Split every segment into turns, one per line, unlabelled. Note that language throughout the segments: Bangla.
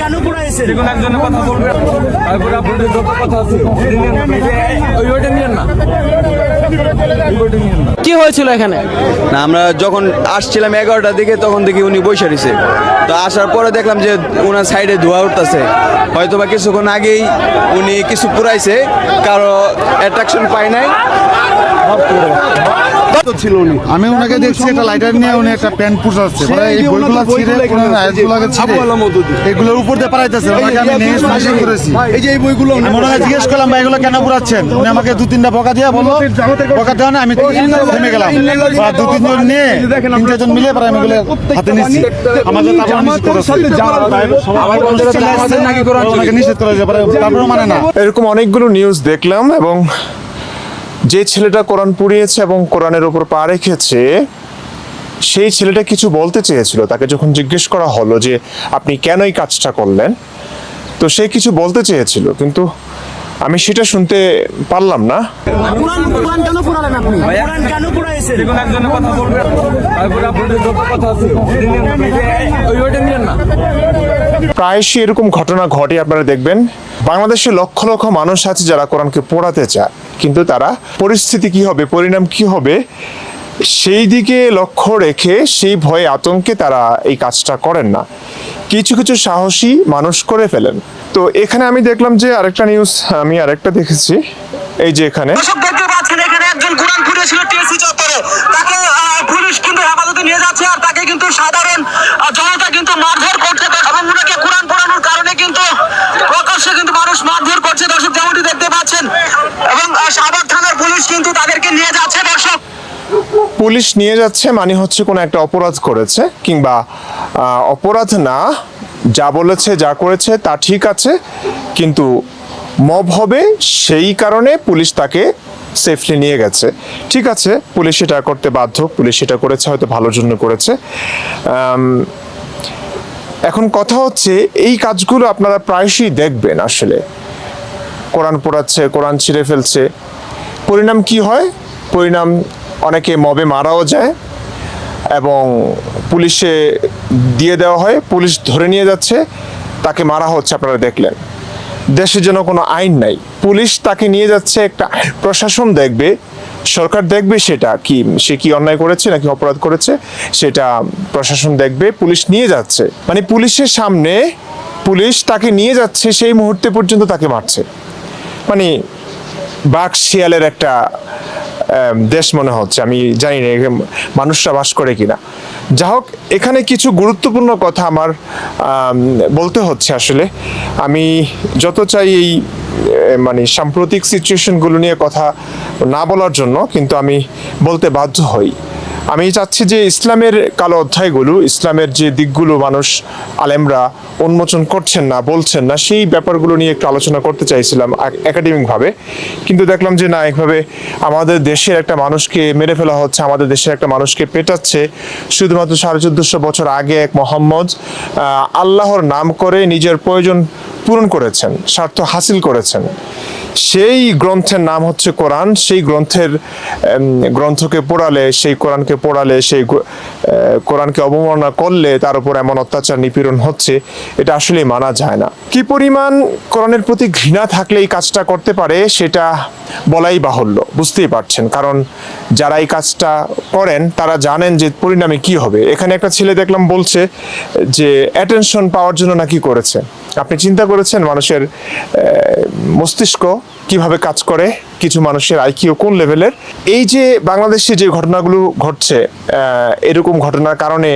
কেন পুরাইছেন?
যে কোনো একজনের কথা বলবে আর পুরো আপনাদের যত কথা আছে ওইটা নিয়েন না।
কি হয়েছিল এখানে?
না, আমরা যখন আসছিলাম 11টার দিকে তখন দেখি উনি বসে রয়েছে। তো আসার পরে দেখলাম যে ওনার সাইডে ধোঁয়া উঠতেছে, হয়তো বা কিছুক্ষণ আগেই উনি কিছু পুরাইছে, কারো অ্যাট্রাকশন পায় নাই ছিল উনি।
আমি ওনাকে দেখছি একটা লাইটার নিয়ে উনি একটা প্যান্ট পুষাচ্ছে, মানে এই বইগুলো ছিঁড়ে আয়াতগুলোকে ছিঁড়ে এগুলোর উপর দিয়ে পারাইতেছে। ওনাকে আমি নিষেধ করেছি,
এই যে এই বইগুলো
আমি ওনাকে জিজ্ঞেস করলাম ভাই এগুলো কেন পুরাচ্ছেন? উনি আমাকে 2-3টা বকা দিয়ে বললো, বকা দেওয়া না, আমি থেমে গেলাম। 2-3 জন নিয়ে 3-4 জন মিলে পরে আমি এগুলো হাতে নিচ্ছি। আমাকে তারপর ওনাকে নিষেধ করা যায়, তারপরেও মানে না।
এরকম অনেকগুলো নিউজ দেখলাম, এবং যে ছেলেটা কোরআন পুড়িয়েছে এবং কোরআনের উপর পা রেখেছে সেই ছেলেটা কিছু বলতে চেয়েছিল। তাকে যখন জিজ্ঞেস করা হলো যে আপনি কেন এই কাজটা করলেন, তো সে কিছু বলতে চেয়েছিল, কিন্তু আমি সেটা শুনতে পারলাম না।
কোরআন কেন পুরালেন আপনি? কোরআন কেন পুরাইছেন?
যে কোনো একজনের কথা বলবে আর পুরো আপনাদের যত কথা আছে ওইটা নিয়েন না।
প্রায়শই এরকম ঘটনা ঘটে, আপনারা দেখবেন বাংলাদেশে লক্ষ লক্ষ মানুষ আছে যারা কোরআনকে পোড়াতে চায়, কিন্তু তারা পরিস্থিতি কি হবে, পরিণাম কি হবে সেই দিকে লক্ষ্য রেখে সেই ভয়ে আতঙ্কে তারা এই কাজটা করেন না। কিছু কিছু সাহসী মানুষ করে ফেলেন। তো এখানে আমি দেখলাম যে আরেকটা নিউজ, আমি আরেকটা দেখেছি, এই যে এখানে
দর্শক দেখতে পাচ্ছেন এখানে একজন কোরআন পুড়িয়েছিল টিএসসি চত্বরে, তাকে পুলিশ কিন্তু হেফাজতে নিয়ে যাচ্ছে, আর তাকে কিন্তু সাধারণ জনতা কিন্তু মারধর করছে, এবং ওনাকে কোরআন পড়ানোর কারণে কিন্তু প্রকাশ্যে কিন্তু মানুষ মারধর করছে দর্শক, যেমনটি দেখতে পাচ্ছেন। এবং শাহবাগ থানার পুলিশ কিন্তু তাদেরকে নিয়ে যাচ্ছে দর্শক।
পুলিশ নিয়ে যাচ্ছে মানে হচ্ছে কোনো একটা অপরাধ করেছে, কিংবা অপরাধ না, যা বলেছে যা করেছে তা ঠিক আছে, কিন্তু মব হবে সেই কারণে পুলিশ তাকে সেফলি নিয়ে গেছে। ঠিক আছে, পুলিশ এটা করতে বাধ্য, পুলিশ এটা করেছে হয়তো ভালোর জন্য করেছে। এখন কথা হচ্ছে এই কাজগুলো আপনারা প্রায়শই দেখবেন, আসলে কোরআন পড়াচ্ছে, কোরআন ছিঁড়ে ফেলছে, পরিণাম কি হয়? পরিণাম অনেকে মবে মারাও যায় এবং পুলিশে দিয়ে দেওয়া হয়, পুলিশ ধরে নিয়ে যাচ্ছে, তাকে মারা হচ্ছে। আপনারা দেখলেন দেশে যেন কোনো আইন নাই, পুলিশ তাকে নিয়ে যাচ্ছে, একটা প্রশাসন দেখবে, সরকার দেখবে সেটা কি, সে কি অন্যায় করেছে নাকি অপরাধ করেছে সেটা প্রশাসন দেখবে, পুলিশ নিয়ে যাচ্ছে, মানে পুলিশের সামনে পুলিশ তাকে নিয়ে যাচ্ছে, সেই মুহূর্তে পর্যন্ত তাকে মারছে। মানে বাঘ শিয়ালের একটা দেশ মনে হচ্ছে, আমি জানি না মানুষরা বাস করে কিনা। যা হোক, এখানে কিছু গুরুত্বপূর্ণ কথা আমার বলতে হচ্ছে। আসলে আমি যত চাই এই মানে সাম্প্রতিক সিচুয়েশনগুলো নিয়ে কথা না বলার জন্য, কিন্তু আমি বলতে বাধ্য হই। আমি চাচ্ছি যে ইসলামের কালো অধ্যায়গুলো, ইসলামের যে দিকগুলো মানুষ আলেমরা উন্মোচন করছেন না, বলছেন না, সেই ব্যাপারগুলো নিয়ে একটু আলোচনা করতে চাইছিলাম একাডেমিকভাবে, কিন্তু দেখলাম যে না, একভাবে আমাদের দেশের একটা মানুষকে মেরে ফেলা হচ্ছে, আমাদের দেশের একটা মানুষকে পেটাচ্ছে, শুধুমাত্র 1450 বছর আগে এক মোহাম্মদ আল্লাহর নাম করে নিজের প্রয়োজন পূরণ করেছেন, স্বার্থ হাসিল করেছেন। সেই গ্রন্থের নাম হচ্ছে কোরআন। সেই গ্রন্থকে পড়ালে, সেই কোরআনকে পড়ালে, সেই কোরআনকে অবমাননা করলে তার উপর এমন অত্যাচার নিপীড়ন হচ্ছে, এটা আসলে মানা যায় না। কি পরিমাণ কোরআনের প্রতি ঘৃণা থাকলে এই কাজটা করতে পারে সেটা বলাই বাহুল্য, বুঝতেই পারছেন। কারণ যারা এই কাজটা করেন তারা জানেন যে পরিণামে কি হবে। এখানে একটা ছেলে দেখলাম বলছে যে অ্যাটেনশন পাওয়ার জন্য নাকি করেছে। আপনি চিন্তা করেছেন মানুষের মস্তিষ্ক কিভাবে কাজ করে, কিছু মানুষের আইকিউ কোন লেভেলের? এই যে বাংলাদেশে যে ঘটনাগুলো ঘটছে, এরকম ঘটনার কারণে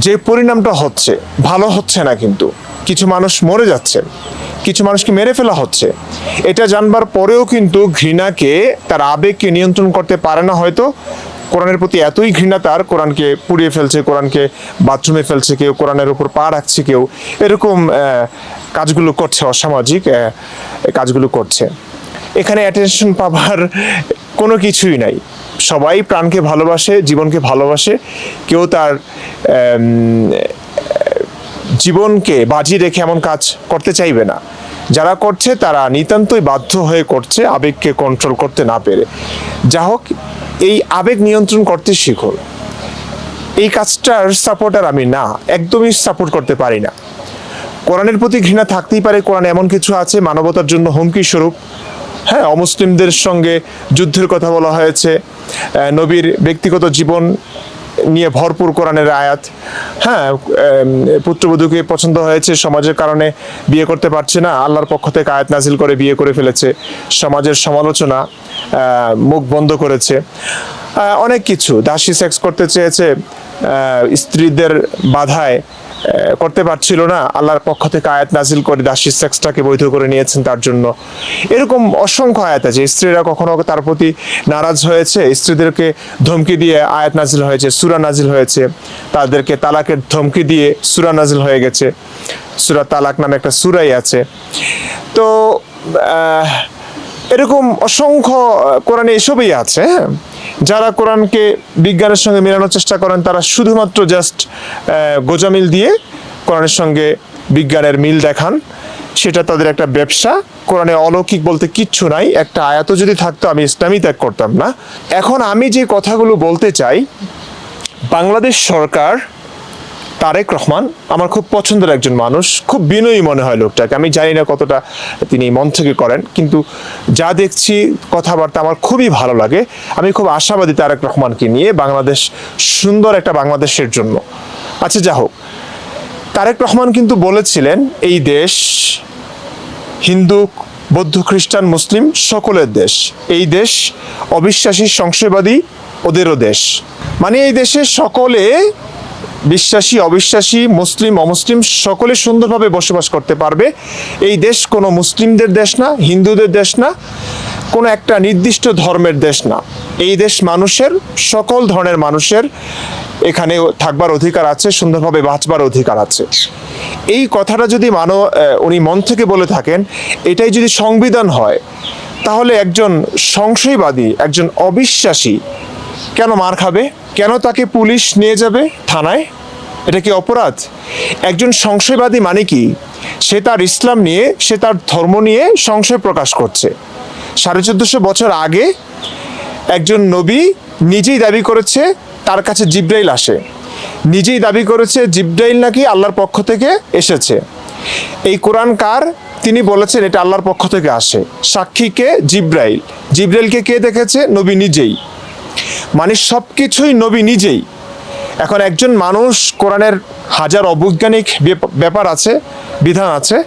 যে পরিণামটা হচ্ছে, ভালো হচ্ছে না, কিন্তু কিছু মানুষ মরে যাচ্ছে, কিছু মানুষকে মেরে ফেলা হচ্ছে। এটা জানবার পরেও কিন্তু ঘৃণাকে, তার আবেগকে নিয়ন্ত্রণ করতে পারে না। হয়তো কোরআনের প্রতি এতই ঘৃণা তার, কোরআনকে পুড়িয়ে ফেলছে, কোরআনকে বাথরুমে ফেলছে কেউ, কোরআনের উপর পা রাখছে কেউ, এরকম কাজগুলো করছে, অসামাজিক কাজগুলো করছে। এখানে অ্যাটেনশন পাবার কোনো কিছুই নাই। সবাই প্রাণকে ভালোবাসে, জীবনকে ভালোবাসে, কেউ তার জীবনকে বাজি রেখে এমন কাজ করতে চাইবে না। যারা করছে তারা নিতান্তই বাধ্য হয়ে করছে, আবেগকে কন্ট্রোল করতে না পেরে। যা হোক, এই আবেগ নিয়ন্ত্রণ করতে শিখো। এই কাজটার সাপোর্টার আমি না, একদমই সাপোর্ট করতে পারি না। কোরআনের প্রতি ঘৃণা থাকতেই পারে, কোরআনে এমন কিছু আছে মানবতার জন্য হুমকি স্বরূপ। হ্যাঁ, অমুসলিমদের সঙ্গে যুদ্ধের কথা বলা হয়েছে, নবীর ব্যক্তিগত জীবন নিয়ে ভরপুর কোরআনের আয়াত। হ্যাঁ, পুত্রবধূকে পছন্দ হয়েছে, সমাজের কারণে বিয়ে করতে পারছে না, আল্লাহর পক্ষ থেকে আয়াত নাজিল করে বিয়ে করে ফেলেছে, সমাজের সমালোচনা, মুখ বন্ধ করেছে, অনেক কিছু। দাসী সেক্স করতে চেয়েছে, স্ত্রীদের বাধায় করতে পারছিল না, আল্লাহর পক্ষ থেকে আয়াত নাজিল করে দাসী সেক্সটাকে বৈধ করে নিয়েছেন তার জন্য। এরকম অসংখ্য আয়াত আছে। স্ত্রীরা কখনো তার প্রতি নারাজ হয়েছে, স্ত্রীদেরকে ধমকি দিয়ে আয়াত নাজিল হয়েছে, সূরা নাজিল হয়েছে, তাদেরকে তালাকের ধমকি দিয়ে সূরা নাজিল হয়ে গেছে। সূরা তালাক নামে একটা সূরাই আছে। তো এরকম অসংখ্য কোরআনে এসবই আছে। হ্যাঁ, যারা কোরআনকে বিজ্ঞানের সঙ্গে মেলানোর চেষ্টা করেন তারা শুধুমাত্র জাস্ট গোজামিল দিয়ে কোরআনের সঙ্গে বিজ্ঞানের মিল দেখান, সেটা তাদের একটা ব্যবসা। কোরআনে অলৌকিক বলতে কিচ্ছু নাই, একটা আয়াতও যদি থাকতো আমি ইসলামই ত্যাগ করতাম না। এখন আমি যে কথাগুলো বলতে চাই, বাংলাদেশ সরকার, তারেক রহমান আমার খুব পছন্দের একজন মানুষ, খুব বিনয়ী মনে হয় লোকটাকে। আমি জানি না কতটা তিনি মন থেকে করেন, কিন্তু যা দেখছি কথাবার্তা আমার খুবই ভালো লাগে। আমি খুব আশাবাদী তারেক রহমানকে নিয়ে, বাংলাদেশ সুন্দর একটা বাংলাদেশের জন্য। আচ্ছা, যা হোক, তারেক রহমান কিন্তু বলেছিলেন এই দেশ হিন্দু, বৌদ্ধ, খ্রিস্টান, মুসলিম সকলের দেশ, এই দেশ অবিশ্বাসী, সংশয়বাদী ওদেরও দেশ। মানে এই দেশে সকলে, বিশ্বাসী, অবিশ্বাসী, মুসলিম, অমুসলিম সকলে সুন্দরভাবে বসবাস করতে পারবে। এই দেশ কোনো মুসলিমদের দেশ না, হিন্দুদের দেশ না, কোনো একটা নির্দিষ্ট ধর্মের দেশ না। এই দেশ মানুষের, সকল ধরনের মানুষের এখানে থাকবার অধিকার আছে, সুন্দরভাবে বাঁচবার অধিকার আছে। এই কথাটা যদি উনি মন থেকে বলে থাকেন, এটাই যদি সংবিধান হয়, তাহলে একজন সংশয়বাদী, একজন অবিশ্বাসী কেন মার খাবে? কেন তাকে পুলিশ নিয়ে যাবে থানায়? এটা কি অপরাধ? একজন সংশয়বাদী মানে কি? সে তার ইসলাম নিয়ে, সে তার ধর্ম নিয়ে সংশয় প্রকাশ করছে। 1450 বছর আগে একজন নবী নিজেই দাবি করেছে তার কাছে জিব্রাইল আসে, নিজেই দাবি করেছে জিব্রাইল নাকি আল্লাহর পক্ষ থেকে এসেছে। এই কোরআন কার? তিনি বলেছেন এটা আল্লাহর পক্ষ থেকে আসে। সাক্ষীকে জিব্রাইল। জিব্রাইলকে কে দেখেছে? নবী নিজেই। মানে সব কিছুই নবী নিজেই। এখন একজন মানুষ, কোরআনের হাজার অবৈজ্ঞানিক ব্যাপার আছে, বিধান আছে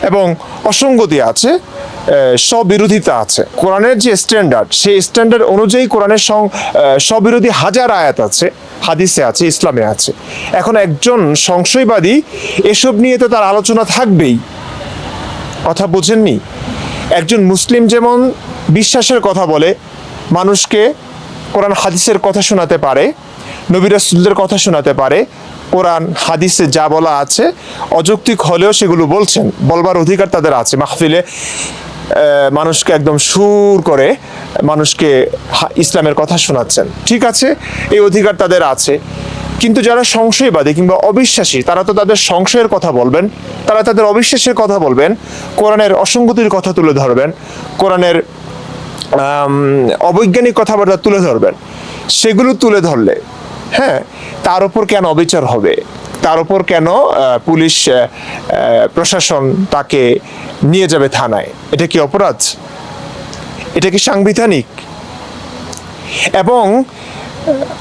এবং অসঙ্গতি আছে, স্ববিরোধিতা আছে। কোরআনের যে স্ট্যান্ডার্ড, সেই স্ট্যান্ডার্ড অনুযায়ী কোরআনের স্ববিরোধী হাজার আয়াত আছে, হাদিসে আছে, ইসলামে আছে। এখন একজন সংশয়বাদী এসব নিয়ে তো তার আলোচনা থাকবেই। কথা বোঝেননি? একজন মুসলিম যেমন বিশ্বাসের কথা বলে, মানুষকে কোরআন হাদিসের কথা শোনাতে পারে, নবী রাসূলদের কথা শোনাতে পারে, কোরআন হাদিসে যা বলা আছে অযৌক্তিক হলেও সেগুলো বলছেন, বলবার অধিকার তাদের আছে। মাহফিলে মানুষকে একদম সুর করে মানুষকে ইসলামের কথা শোনাচ্ছেন, ঠিক আছে, এই অধিকার তাদের আছে। কিন্তু যারা সংশয়বাদী কিংবা অবিশ্বাসী, তারা তো তাদের সংশয়ের কথা বলবেন, তারা তাদের অবিশ্বাসের কথা বলবেন, কোরআনের অসঙ্গতির কথা তুলে ধরবেন, কোরআনের অবৈজ্ঞানিক কথাবার্তা তুলে ধরবেন। সেগুলো তুলে ধরলে, হ্যাঁ, তার উপর কেন অবিচার হবে? তার উপর কেন পুলিশ প্রশাসন তাকে নিয়ে যাবে থানায়? এটা কি অপরাধ? এটা কি সাংবিধানিক? এবং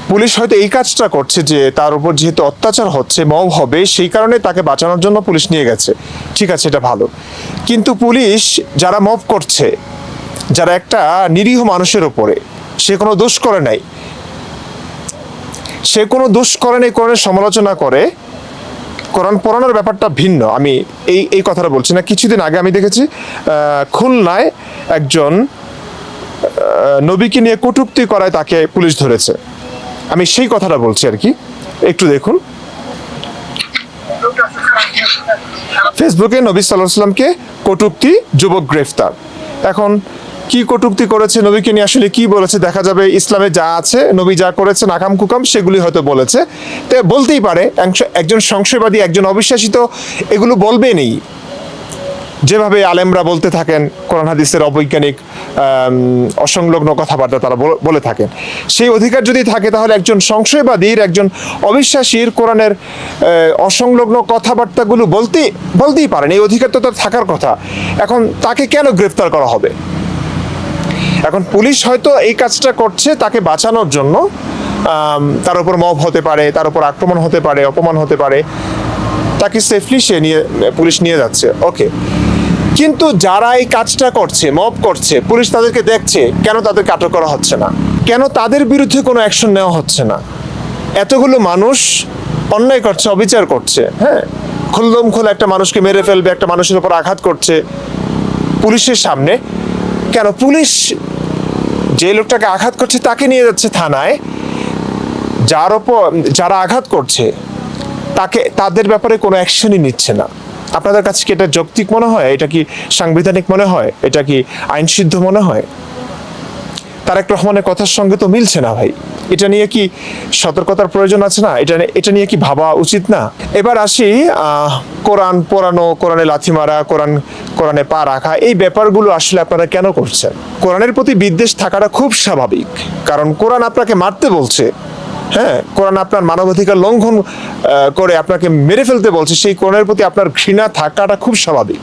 পুলিশ হয়তো এই কাজটা করছে যে তার উপর যেহেতু অত্যাচার হচ্ছে, মব হবে, সেই কারণে তাকে বাঁচানোর জন্য পুলিশ নিয়ে গেছে, ঠিক আছে, এটা ভালো। কিন্তু পুলিশ যারা মব করছে, যারা একটা নিরীহ মানুষের উপরে, সে কোনো দোষ করে নাই, সে কোনো দোষ করে নাই, কোরআনের সমালোচনা করে, কোরআন পড়ানোর ব্যাপারটা ভিন্ন। আমি এই কথাটা বলছি না। কিছুদিন আগে আমি দেখেছি খুলনায় একজন নবীকে নিয়ে কটূক্তি করায় তাকে পুলিশ ধরেছে। আমি সেই কথাটা বলছি আর কি। একটু দেখুন, ফেসবুকে নবী সাল্লাল্লাহু আলাইহি ওয়াসাল্লামকে কটূক্তি, যুবক গ্রেফতার। এখন কি কটূক্তি করেছে, নবীকে নিয়ে আসলে কি বলেছে দেখা যাবে। ইসলামে যা আছে, নবী যা করেছেন আকাম কুকাম, সেগুলি হয়তো বলেছে। তো বলতেই পারে, একজন সংশয়বাদী, একজন অবিশ্বাসী তো এগুলো বলবেনই। যেভাবে আলেমরা বলতে থাকেন, কোরআন হাদিসের অবৈজ্ঞানিক অসংলগ্ন কথাবার্তা তারা বলে থাকেন, সেই অধিকার যদি থাকে তাহলে একজন সংশয়বাদীর, একজন অবিশ্বাসীর কোরআনের অসংলগ্ন কথাবার্তাগুলো বলতেই পারেন, এই অধিকার তো তার থাকার কথা। এখন তাকে কেন গ্রেফতার করা হবে? এখন পুলিশ হয়তো এই কাজটা করছে তাকে বাঁচানোর জন্য, তার উপর মব হতে পারে, তার উপর আক্রমণ হতে পারে, অপমান হতে পারে, তাকে সেফলি পুলিশ নিয়ে যাচ্ছে, ওকে। কিন্তু যারা এই কাজটা করছে, মব করছে, পুলিশ তাদেরকে দেখছে, কেন তাদেরকে আটক করা হচ্ছে না? কেন তাদের বিরুদ্ধে কোনো অ্যাকশন নেওয়া হচ্ছে না? এতগুলো মানুষ অন্যায় করছে, অবিচার করছে, হ্যাঁ, খুলদম খোলা একটা মানুষকে মেরে ফেলবে, একটা মানুষের উপর আঘাত করছে পুলিশের সামনে, কেন পুলিশ যে লোকটাকে আঘাত করছে তাকে নিয়ে যাচ্ছে থানায়, যারা আঘাত করছে তাদের ব্যাপারে কোনো অ্যাকশনই নিচ্ছে না? আপনাদের কাছে কি এটা যৌক্তিক মনে হয়? এটা কি সাংবিধানিক মনে হয়? এটা কি আইনসিদ্ধ মনে হয়? তারেক রহমানের কথার সঙ্গে তো মিলছে না ভাই। এটা নিয়ে কি সতর্কতার প্রয়োজন আছে না? এটা নিয়ে কি ভাবা উচিত না? এবার আসি কোরআন পোড়ানো, কোরআনে লাথি মারা, কোরআনে পা রাখা, এই ব্যাপারগুলো আসলে আপনারা কেন করছেন? কোরআনের প্রতি বিদ্বেষ থাকাটা খুব স্বাভাবিক, কারণ কোরআন আপনাকে মারতে বলছে, হ্যাঁ, কোরআন আপনার মানবাধিকার লঙ্ঘন করে আপনাকে মেরে ফেলতে বলছে, সেই কোরআনের প্রতি আপনার ঘৃণা থাকাটা খুব স্বাভাবিক।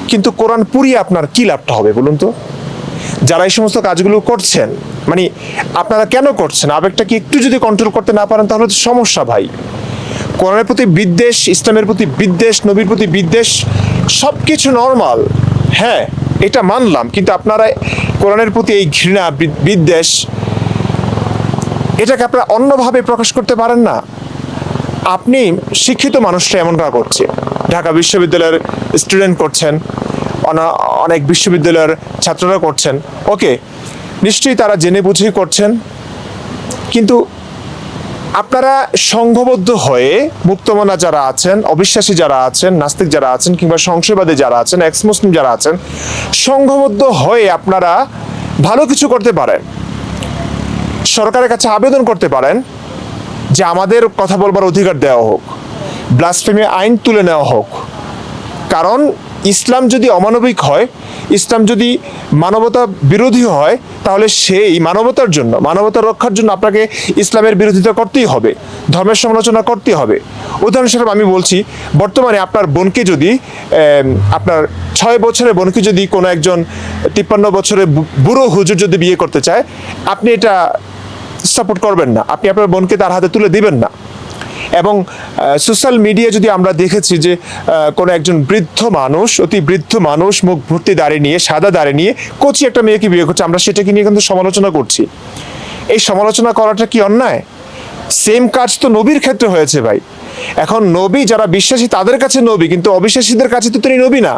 কিন্তু কোরআন পুড়িয়ে আপনার কি লাভটা হবে বলুন তো? যারা এই সমস্ত কাজগুলো করছেন, মানে আপনারা কেন করছেন? আবেগটা কি একটু যদি কন্ট্রোল করতে না পারেন তাহলে তো সমস্যা ভাই। কোরআনের প্রতি বিদ্বেষ, ইসলামের প্রতি বিদ্বেষ, নবীর প্রতি বিদ্বেষ, সব কিছু নর্মাল, হ্যাঁ, এটা মানলাম, কিন্তু আপনারা কোরআনের প্রতি এই ঘৃণা, বিদ্বেষ, এটাকে আপনারা অন্যভাবে প্রকাশ করতে পারেন না? আপনি শিক্ষিত মানুষরা এমনটা করছে, ঢাকা বিশ্ববিদ্যালয়ের স্টুডেন্ট করছেন, অনেক বিশ্ববিদ্যালয়ের ছাত্ররা করছেন, ওকে, নিশ্চয়ই তারা জেনে বুঝেই করছেন, কিন্তু আপনারা সংঘবদ্ধ হয়ে মুক্তমনা যারা আছেন, অবিশ্বাসী যারা আছেন, নাস্তিক যারা আছেন, কিংবা সংশয়বাদী যারা আছেন, এক্স মুসলিম যারা আছেন, সংঘবদ্ধ হয়ে আপনারা ভালো কিছু করতে পারেন। সরকারের কাছে আবেদন করতে পারেন যে আমাদের কথা বলবার অধিকার দেওয়া হোক, ব্লাসফেমি আইন তুলে নেওয়া হোক। কারণ ইসলাম যদি অমানবিক হয়, ইসলাম যদি মানবতা বিরোধী হয়, তাহলে সেই মানবতার জন্য, মানবতার রক্ষার জন্য আপনাকে ইসলামের বিরোধিতা করতেই হবে, ধর্মের সমালোচনা করতেই হবে। উদাহরণস্বরূপ আমি বলছি, বর্তমানে আপনার বোনকে যদি, আপনার 6 বছরের বোনকে যদি কোনো একজন 53 বছরের বুড়ো হুজুর যদি বিয়ে করতে চায়, আপনি এটা সাপোর্ট করবেন না, আপনি আপনার বোনকে তার হাতে তুলে দিবেন না। এবং সোশ্যাল মিডিয়া যদি আমরা দেখেছি যে কোনো একজন বৃদ্ধ মানুষ, অতি বৃদ্ধ মানুষ, মুখ ভর্তি দাড়ি নিয়ে, সাদা দাড়ি নিয়ে কচি একটা মেয়েকে বিয়ে করছে, আমরা সেটাকে নিয়ে কিন্তু সমালোচনা করছি। এই সমালোচনা করাটা কি অন্যায়? সেম কাজ তো নবীর ক্ষেত্রে হয়েছে ভাই। এখন নবী যারা বিশ্বাসী তাদের কাছে নবী, কিন্তু অবিশ্বাসীদের কাছে তো তিনি নবী না,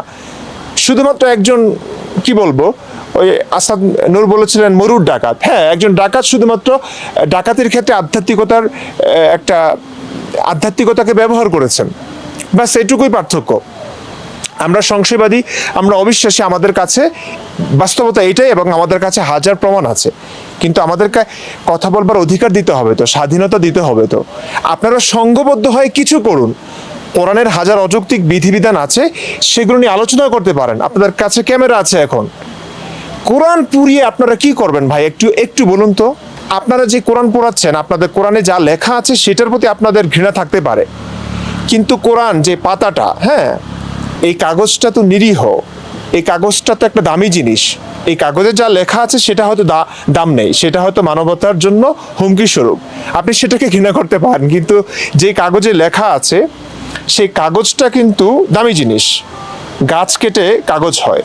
শুধুমাত্র একজন, কি বলবো, ওই আসাদ নূর বলেছিলেন মরুর ডাকাত। হ্যাঁ, একজন ডাকাত, শুধুমাত্র ডাকাতির ক্ষেত্রে আধ্যাত্মিকতাকে ব্যবহার করেছেন, ব্যাস এটুকুই পার্থক্য। আমরা সংশয়বাদী, আমরা অবিশ্বাসী, আমাদের কাছে বাস্তবতা এটাই, এবং আমাদের কাছে হাজার প্রমাণ আছে। কিন্তু আমাদেরকে কথা বলবার অধিকার দিতে হবে তো, স্বাধীনতা দিতে হবে তো। আপনারা সংঘবদ্ধ হয়ে কিছু করুন, কোরআনের হাজার অযৌক্তিক বিধিবিধান আছে, সেগুলো নিয়ে আলোচনা করতে পারেন। আপনাদের কাছে ক্যামেরা আছে এখন, কোরআন পুড়িয়ে আপনারা কি করবেন ভাই? একটু বলুন তো। আপনারা যে কোরআন পড়াচ্ছেন, আপনাদের কোরআনে যা লেখা আছে সেটার প্রতি আপনাদের ঘৃণা থাকতে পারে, কিন্তু কোরআন যে পাতাটা, হ্যাঁ, এই কাগজটা তো নিরীহ, এই কাগজটা তো একটা দামি জিনিস। এই কাগজে যা লেখা আছে সেটা হয়তো দাম নেই, সেটা হয়তো মানবতার জন্য হুমকি স্বরূপ, আপনি সেটাকে ঘৃণা করতে পারেন, কিন্তু যে কাগজে লেখা আছে সেই কাগজটা কিন্তু দামি জিনিস। গাছ কেটে কাগজ হয়,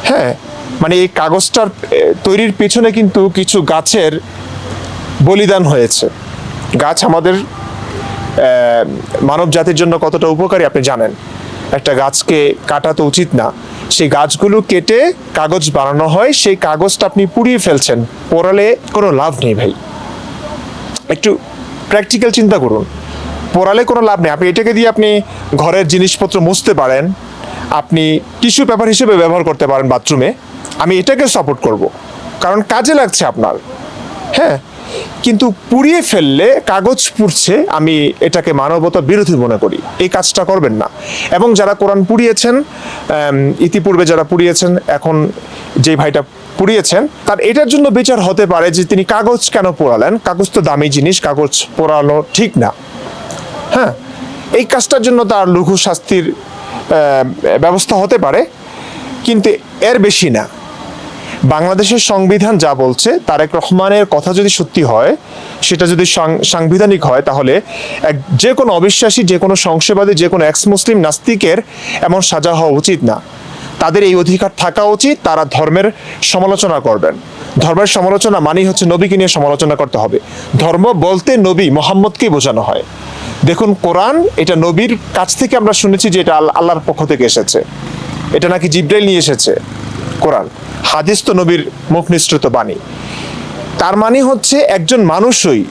হ্যাঁ, মানে এই কাগজটার তৈরির পিছনে কিন্তু কিছু গাছের বলিদান হয়েছে। গাছ আমাদের মানব জাতির জন্য কতটা উপকারী আপনি জানেন। একটা গাছকে কাটা তো উচিত না, সেই গাছগুলো কেটে কাগজ বানানো হয়, সেই কাগজটা আপনি পুড়িয়ে ফেলছেন, পোড়ালে কোনো লাভ নেই ভাই। একটু প্র্যাকটিক্যাল চিন্তা করুন, পোড়ালে কোনো লাভ নেই। আপনি এটাকে দিয়ে আপনি ঘরের জিনিসপত্র মুছতে পারেন, আপনি টিস্যু পেপার হিসেবে ব্যবহার করতে পারেন বাথরুমে, আমি এটাকে সাপোর্ট করব, কারণ কাজে লাগছে আপনার। হ্যাঁ, কিন্তু পুড়িয়ে ফেললে কাগজ পুড়ছে, আমি এটাকে মানবতা বিরোধী মনে করি। এই কাজটা করবেন না। এবং যারা কোরআন পুড়িয়েছেন, ইতিপূর্বে যারা পুড়িয়েছেন, এখন যে ভাইটা পুড়িয়েছেন, তার এটার জন্য বিচার হতে পারে যে তিনি কাগজ কেন পোড়ালেন। কাগজ তো দামি জিনিস, কাগজ পোড়ানো ঠিক না। হ্যাঁ, এই কাজটার জন্য তার লঘু শাস্তির ব্যবস্থা হতে পারে, কিন্তু এর বেশি না। বাংলাদেশের সংবিধান যা বলছে, তারেক রহমানের কথা যদি সত্যি হয়, সেটা যদি সাংবিধানিক হয়, তাহলে যে কোনো অবিশ্বাসী, যে কোনো সংশয়বাদী, যে কোনো এক্স মুসলিম নাস্তিকের এমন সাজা হওয়া উচিত না। তাদের এই অধিকার থাকা উচিত, তারা ধর্মের সমালোচনা করবেন। ধর্মের সমালোচনা মানেই হচ্ছে নবীকে নিয়ে সমালোচনা করতে হবে। ধর্ম বলতে নবী মোহাম্মদকেই বোঝানো হয়। দেখুন, কোরআন এটা নবীর কাছ থেকে আমরা শুনেছি যে এটা আল্লাহর পক্ষ থেকে এসেছে, এটা নাকি জিব্রাইল নিয়ে এসেছে। কোরআন হাদিস তো নবীর মুখ নিঃসৃত বাণী। তার মানে হচ্ছে একজন মানুষই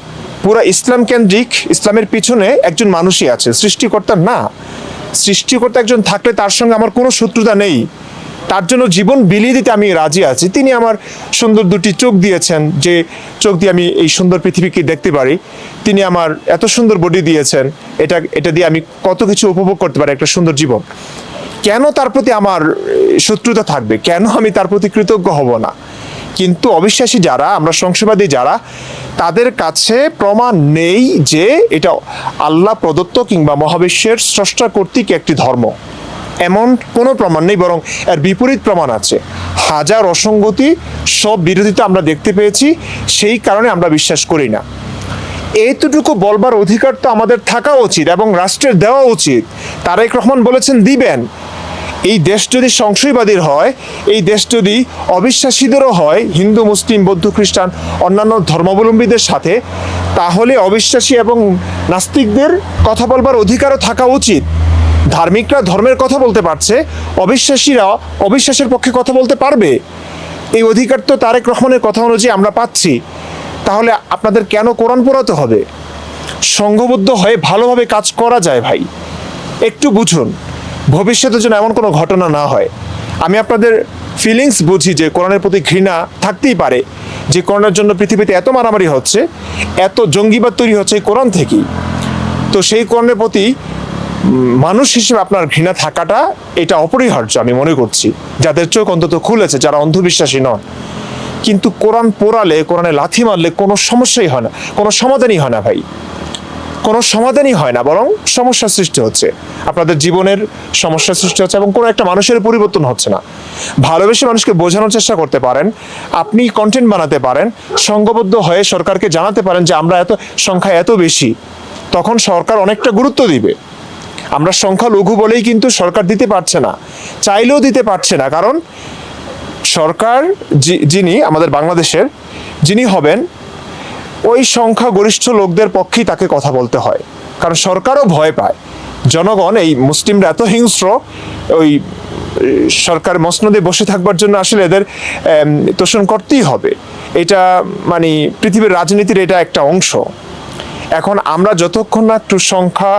পুরা ইসলাম কেন্দ্রিক, ইসলামের পিছনে একজন মানুষই আছে, সৃষ্টিকর্তা না। সৃষ্টিকর্তা একজন থাকলে তার সঙ্গে আমার কোনো শত্রুতা নেই, তার জন্য জীবন বিলিয়ে দিতে আমি রাজি আছি। তিনি আমার সুন্দর দুটি চোখ দিয়েছেন, যে চোখ দিয়ে আমি এই সুন্দর পৃথিবীকে দেখতে পারি। তিনি আমার এত সুন্দর বডি দিয়েছেন, এটা দিয়ে আমি কত কিছু উপভোগ করতে পারি, একটা সুন্দর জীবন। কেন তার প্রতি আমার শত্রুতা থাকবে? কেন আমি তার প্রতি কৃতজ্ঞ হব না? কিন্তু অবিশ্বাসী যারা, আমরা সংশয়বাদী যারা, তাদের কাছে প্রমাণ নেই যে এটা আল্লাহ প্রদত্ত কিংবা মহাবিশ্বের স্রষ্টা কর্তৃক একটি ধর্ম, এমন কোনো প্রমাণ নেই। বরং এর বিপরীত প্রমাণ আছে। হাজার অসঙ্গতি, সব বিরোধিতা আমরা দেখতে পেয়েছি, সেই কারণে আমরা বিশ্বাস করি না। এইটুকু বলবার অধিকার তো আমাদের থাকা উচিত এবং রাষ্ট্রের দেওয়া উচিত। তারেক রহমান বলেছেন দিবেন। এই দেশ যদি সংশয়বাদীর হয়, এই দেশ যদি অবিশ্বাসীদেরও হয়, হিন্দু, মুসলিম, বৌদ্ধ, খ্রিস্টান, অন্যান্য ধর্মাবলম্বীদের সাথে, তাহলে অবিশ্বাসী এবং নাস্তিকদের কথা বলবার অধিকারও থাকা উচিত। ধার্মিকরা ধর্মের কথা বলতে পারছে, অবিশ্বাসীরা অবিশ্বাসের পক্ষে কথা বলতে পারবে। এই অধিকার তো তারেক রহমানের কথা অনুযায়ী আমরা পাচ্ছি। তাহলে আপনাদের কেন কোরআন পড়াতে হবে? সংঘবদ্ধ হয়ে ভালোভাবে কাজ করা যায় ভাই, একটু বুঝুন, ভবিষ্যতে যেন এমন কোনো ঘটনা না হয়। আমি আপনাদের ফিলিংস বুঝি যে কোরআনের প্রতি ঘৃণা থাকতেই পারে, যে কোরআনের জন্য পৃথিবীতে এত মারামারি হচ্ছে, এত জঙ্গিবাদ তৈরি হচ্ছে এই কোরআন থেকেই। তো সেই কোরআনের প্রতি মানুষ হিসেবে আপনার ঘৃণা থাকাটা এটা অপরিহার্য আমি মনে করছি, যাদের চোখ অন্তত খুলেছে, যারা অন্ধবিশ্বাসী নন। কিন্তু কোরআন পোড়ালে, কোরআনে লাথি মারলে কোনো সমস্যাই হয় না, কোনো সমাধানই হয় না ভাই, কোনো সমাধানই হয় না, বরং সমস্যার সৃষ্টি হচ্ছে, আপনাদের জীবনের সমস্যার সৃষ্টি হচ্ছে এবং কোনো একটা মানুষের পরিবর্তন হচ্ছে না। ভালোবেসে মানুষকে বোঝানোর চেষ্টা করতে পারেন, আপনি কন্টেন্ট বানাতে পারেন, সংঘবদ্ধ হয়ে সরকারকে জানাতে পারেন যে আমরা এত সংখ্যা এত বেশি, তখন সরকার অনেকটা গুরুত্ব দিবে। আমরা সংখ্যা লঘু বলেই কিন্তু সরকার দিতে পারছে না, চাইলেও দিতে পারছে না। কারণ সরকার যিনি আমাদের বাংলাদেশের, যিনি হবেন, ওই সংখ্যাগরিষ্ঠ লোকদের পক্ষেই তাকে কথা বলতে হয়। কারণ সরকারও ভয় পায়, জনগণ, এই মুসলিমরা এত হিংস্র, ওই সরকার মসনদে বসে থাকবার জন্য আসলে এদের তোষণ করতেই হবে। এটা মানে পৃথিবীর রাজনীতির এটা একটা অংশ। এখন আমরা যতক্ষণ না একটু সংখ্যা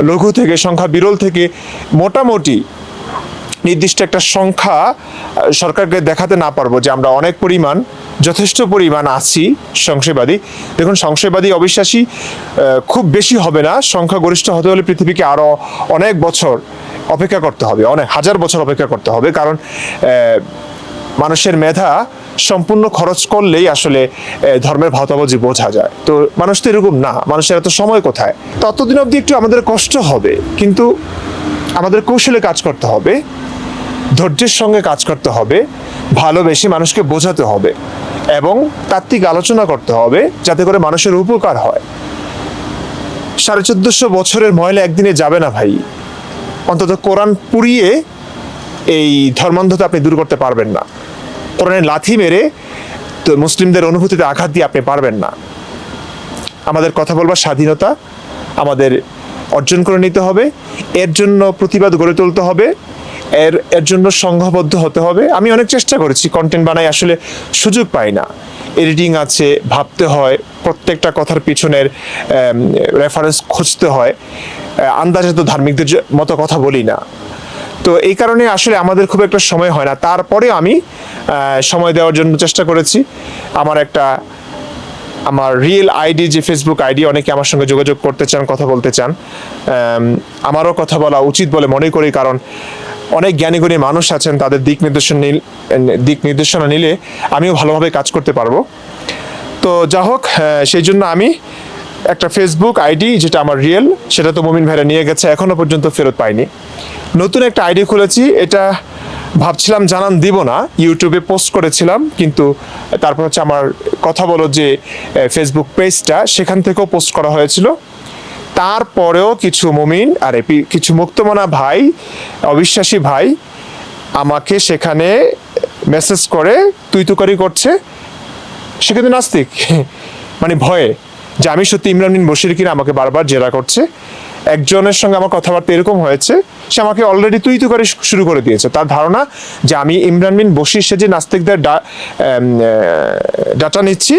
লঘু থেকে, সংখ্যা বিরল থেকে মোটামুটি নির্দিষ্ট একটা সংখ্যা সরকারকে দেখাতে না পারবো যে আমরা অনেক পরিমাণ, যথেষ্ট পরিমাণ আছি সংশয়বাদী। দেখুন, সংশয়বাদী অবিশ্বাসী খুব বেশি হবে না, সংখ্যাগরিষ্ঠ হতে হলে পৃথিবীকে আরও অনেক বছর অপেক্ষা করতে হবে, অনেক হাজার বছর অপেক্ষা করতে হবে। কারণ মানুষের মেধা সম্পূর্ণ খরচ করলেই আসলে ধর্মের ভাওতাবাজি বোঝা যায়। তো মানুষ তো এরকম না, মানুষের এত সময় কোথায়? ততদিন অবধি একটু আমাদের কষ্ট হবে, কিন্তু আমাদের কৌশলে কাজ করতে হবে, ধৈর্যের সঙ্গে কাজ করতে হবে, ভালোবেসে মানুষকে বোঝাতে হবে এবং তাত্ত্বিক আলোচনা করতে হবে, যাতে করে মানুষের উপকার হয়। 1450 বছরের ময়লা একদিনে যাবে না ভাই। অন্তত কোরআন পুড়িয়ে এই ধর্মান্ধতা আপনি দূর করতে পারবেন না। কোরআনের লাথি মেরে তো মুসলিমদের অনুভূতিতে আঘাত দিয়ে আপনি পারবেন না। আমাদের কথা বলবার স্বাধীনতা আমাদের অর্জন করে নিতে হবে, এর জন্য প্রতিবাদ গড়ে তুলতে হবে, এর জন্য সংঘবদ্ধ হতে হবে। আমি অনেক চেষ্টা করেছি, কন্টেন্ট বানাই, আসলে সুযোগ পাই না। এডিটিং আছে, ভাবতে হয়, প্রত্যেকটা কথার পিছনের রেফারেন্স খুঁজতে হয়, আন্দাজে তো ধার্মিকদের মতো কথা বলি না। তো এই কারণে আসলে আমাদের খুব একটা সময় হয় না। তারপরে আমি সময় দেওয়ার জন্য চেষ্টা করেছি। আমার একটা আমার রিয়েল আইডি যে ফেসবুক আইডি, অনেকে আমার সঙ্গে যোগাযোগ করতে চান, কথা বলতে চান। আমারও কথা বলা উচিত বলে মনে করি, কারণ অনেক জ্ঞানীগুণী মানুষ আছেন, তাদের দিক নির্দেশনা নিলে আমিও ভালোভাবে কাজ করতে পারবো। তো যা হোক, সেই জন্য আমি একটা ফেসবুক আইডি যেটা আমার রিয়েল, সেটা তো মুমিন ভাইরা নিয়ে গেছে, এখনো পর্যন্ত ফেরত পাইনি। নতুন একটা আইডি খুলেছি, এটা ভাবছিলাম জানান দিব না, ইউটিউবে পোস্ট করেছিলাম, কিন্তু তারপর হচ্ছে আমার কথা বলো যে ফেসবুক পেজটা, সেখান থেকেও পোস্ট করা হয়েছিল। তারপরেও কিছু মুমিন আর কিছু মুক্তমনা ভাই, অবিশ্বাসী ভাই আমাকে সেখানে মেসেজ করে তুইতুকারি করছে। সে কিন্তু নাস্তিক, মানে ভয়ে যে আমি সত্যি ইমরান বিন বশির কিনা আমাকে বারবার জেরা করছে। একজনের সঙ্গে আমার কথাবার্তা এরকম হয়েছে, সে আমাকে অলরেডি তুইতুকারি শুরু করে দিয়েছে। তার ধারণা যে আমি ইমরান বিন বশির সে যে নাস্তিকদের ডাটা নিচ্ছি,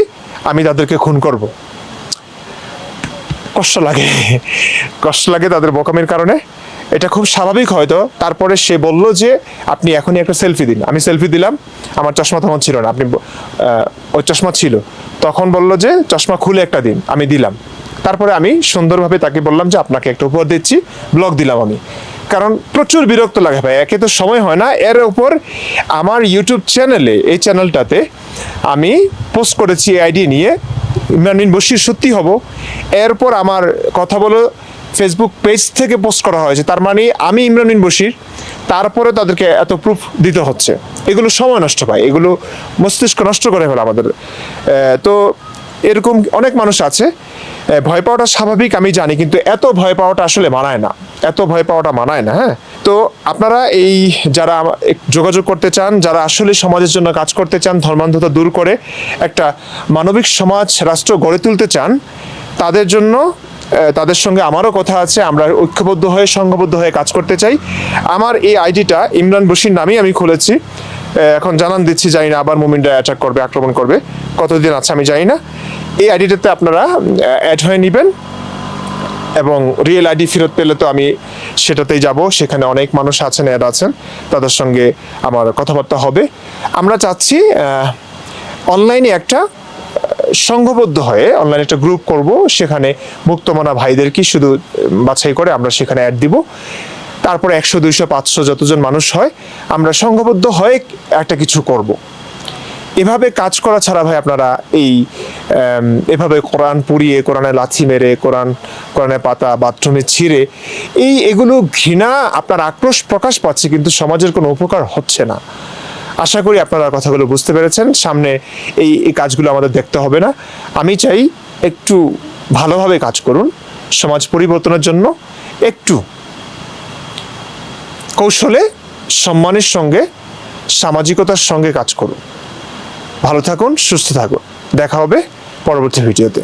আমি তাদেরকে খুন করব। কষ্ট লাগে তাদের বোকামির কারণে। এটা খুব স্বাভাবিক হয়তো। তারপরে সে বলল যে আপনি এখনই একটা সেলফি দিন। আমি সেলফি দিলাম, আমার চশমা তখন ছিল না, আপনি ওই চশমা ছিল, তখন বলল যে চশমা খুলে একটা দিন, আমি দিলাম। তারপরে আমি সুন্দরভাবে তাকে বললাম যে আপনাকে একটা উপহার দিচ্ছি, ব্লগ দিলাম আমি। কারণ প্রচুর বিরক্ত লাগে ভাই, একে তো সময় হয় না, এর উপর আমার ইউটিউব চ্যানেলে, এই চ্যানেলটাতে আমি পোস্ট করেছি এই আইডি নিয়ে ইমরান বিন বশির সত্যি হব, এরপর আমার কথা বলো ফেসবুক পেজ থেকে পোস্ট করা হয়েছে, তার মানে আমি ইমরান বিন বশির, তারপরে তাদেরকে এত প্রুফ দিতে হচ্ছে। এগুলো সময় নষ্ট পায়, এগুলো মস্তিষ্ক নষ্ট করে ফেলে আমাদের। তো এরকম অনেক মানুষ আছে। ভয় পাওয়াটা স্বাভাবিক আমি জানি, কিন্তু এত ভয় পাওয়াটা আসলে মানায় না, হ্যাঁ। তো আপনারা এই যারা যোগাযোগ করতে চান, যারা আসলে সমাজের জন্য কাজ করতে চান, ধর্মান্ধতা দূর করে একটা মানবিক সমাজ রাষ্ট্র গড়ে তুলতে চান, তাদের জন্য, তাদের সঙ্গে আমারও কথা আছে। আমরা ঐক্যবদ্ধ হয়ে, সংঘবদ্ধ হয়ে কাজ করতে চাই। আমার এই আইডিটা ইমরান বশির নামেই আমি খুলেছি। এখন জানান দিচ্ছি, জানি না আবার মুমিনরা অ্যাটাক করবে, আক্রমণ করবে, কতদিন আছে আমি জানি না। এই আইডিটাতে আপনারা অ্যাড হয়ে নেবেন, এবং রিয়েল আইডি ফেরত পেলে তো আমি সেটাতেই যাব। সেখানে অনেক মানুষ আছেন, অ্যাড আছেন, তাদের সঙ্গে আমার কথাবার্তা হবে। আমরা চাচ্ছি অনলাইনে একটা সংঘবদ্ধ হয়ে অনলাইনে একটা গ্রুপ করব, সেখানে মুক্তমনা ভাইদেরকে শুধু বাছাই করে আমরা সেখানে অ্যাড দিব। তারপরে 100, 200, 500 যতজন মানুষ হয়, আমরা সংঘবদ্ধ হয়ে একটা কিছু করব। এভাবে কাজ করা ছাড়া ভাই আপনারা এভাবে কোরআন পুড়িয়ে, কোরআনে লাথি মেরে, কোরআনের পাতা বাথরুমে ছিঁড়ে, এগুলো ঘৃণা, আপনার আক্রোশ প্রকাশ পাচ্ছে, কিন্তু সমাজের কোনো উপকার হচ্ছে না। আশা করি আপনারা কথাগুলো বুঝতে পেরেছেন। সামনে এই কাজগুলো আমাদের দেখতে হবে না। আমি চাই একটু ভালোভাবে কাজ করুন, সমাজ পরিবর্তনের জন্য একটু কৌশলে, সম্মানের সঙ্গে, সামাজিকতার সঙ্গে কাজ করুন। ভালো থাকুন, সুস্থ থাকুন, দেখা হবে পরবর্তী ভিডিওতে।